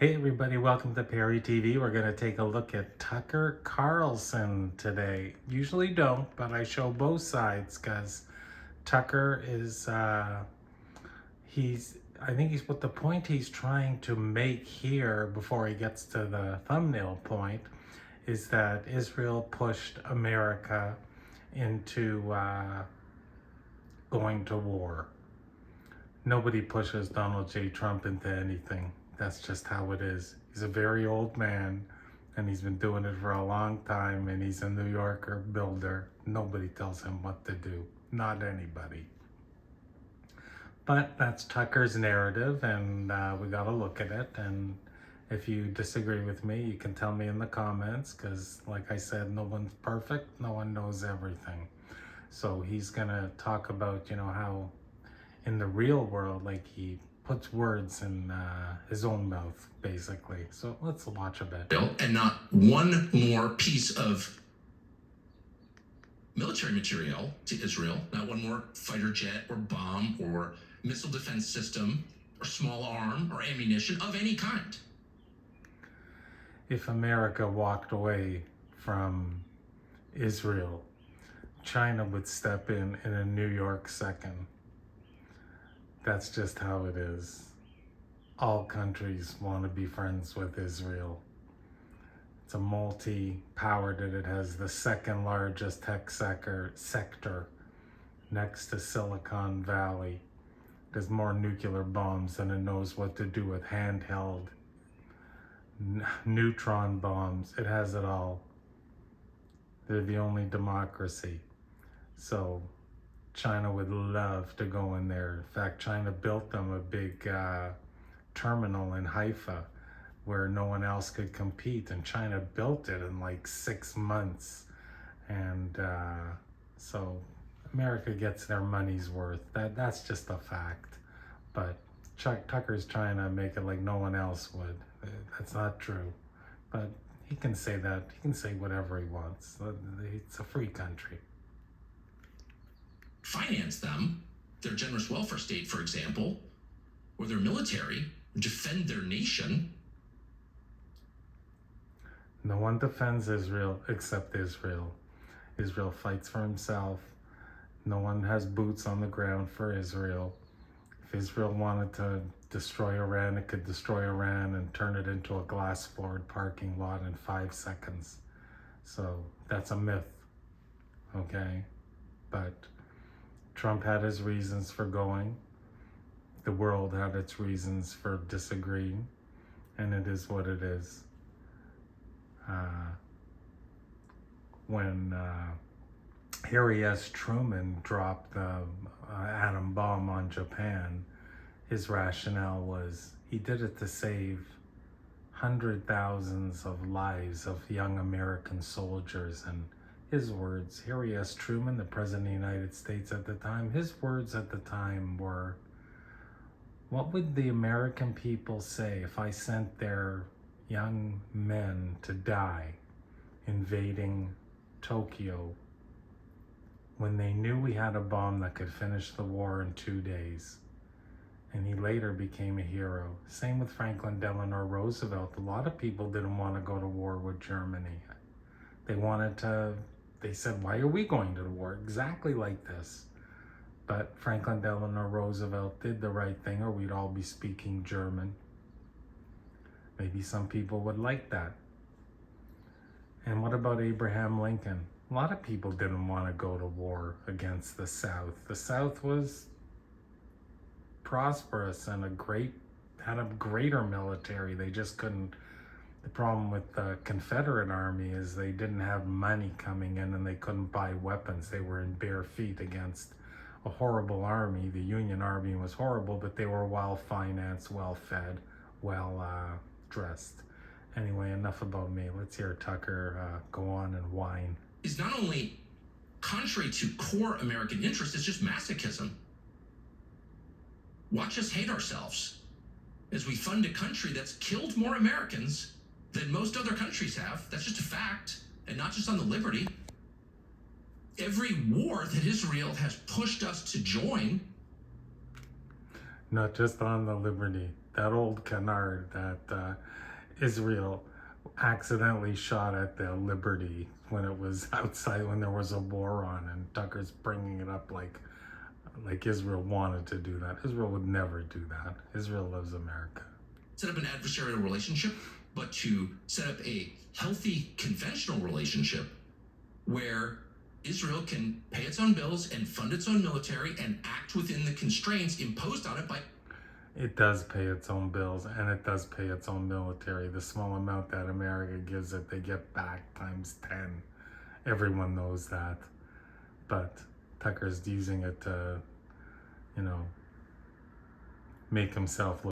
Hey everybody, welcome to Perry TV. We're going to take a look at Tucker Carlson today. Usually don't, but I show both sides because Tucker is, I think he's what the point he's trying to make here before he gets to the thumbnail point is that Israel pushed America into going to war. Nobody pushes Donald J. Trump into anything. That's just how it is. He's a very old man, and he's been doing it for a long time, and he's a New Yorker builder. Nobody tells him what to do. Not anybody. But that's Tucker's narrative, and we got to look at it. And if you disagree with me, you can tell me in the comments, because like I said, no one's perfect. No one knows everything. So he's going to talk about, how in the real world, like he puts words in his own mouth, basically. So let's watch a bit. And not one more piece of military material to Israel, not one more fighter jet or bomb or missile defense system or small arm or ammunition of any kind. If America walked away from Israel, China would step in a New York second. That's just how it is. All countries want to be friends with Israel. It's a multi-power that it has the second largest tech sector next to Silicon Valley. There's more nuclear bombs than it knows what to do with handheld neutron bombs. It has it all. They're the only democracy. So China would love to go in there. In fact, China built them a big terminal in Haifa where no one else could compete, and China built it in like 6 months. And so America gets their money's worth. That's just a fact. But Tucker's trying to make it like no one else would. That's not true. But he can say that. He can say whatever he wants. It's a free country. Finance them, their generous welfare state, for example, or their military, defend their nation. No one defends Israel except Israel. Israel fights for himself. No one has boots on the ground for Israel. If Israel wanted to destroy Iran, it could destroy Iran and turn it into a glass-floored parking lot in 5 seconds. So that's a myth, okay? But Trump had his reasons for going. The world had its reasons for disagreeing, and it is what it is. When Harry S. Truman dropped the atom bomb on Japan, his rationale was he did it to save hundreds of thousands of lives of young American soldiers. And his words, Harry S. Truman, the President of the United States at the time, his words at the time were, what would the American people say if I sent their young men to die invading Tokyo when they knew we had a bomb that could finish the war in 2 days? And he later became a hero. Same with Franklin Delano Roosevelt. A lot of people didn't want to go to war with Germany. They said, why are we going to the war? Exactly like this. But Franklin Delano Roosevelt did the right thing, or we'd all be speaking German. Maybe some people would like that. And what about Abraham Lincoln? A lot of people didn't want to go to war against the South. The South was prosperous and had a greater military. They just couldn't. The problem with the Confederate Army is they didn't have money coming in and they couldn't buy weapons. They were in bare feet against a horrible army. The Union Army was horrible, but they were well-financed, well-fed, well-dressed. Anyway, enough about me. Let's hear Tucker go on and whine. Is not only contrary to core American interests, it's just masochism. Watch us hate ourselves as we fund a country that's killed more Americans than most other countries have. That's just a fact, and not just on the Liberty. Every war that Israel has pushed us to join. Not just on the Liberty. that old canard that Israel accidentally shot at the Liberty when it was outside, when there was a war on, and Tucker's bringing it up like Israel wanted to do that. Israel would never do that. Israel loves America. Set up an adversarial relationship, but to set up a healthy conventional relationship where Israel can pay its own bills and fund its own military and act within the constraints imposed on it by... It does pay its own bills, and it does pay its own military. The small amount that America gives it, they get back times 10. Everyone knows that. But Tucker's using it to, make himself look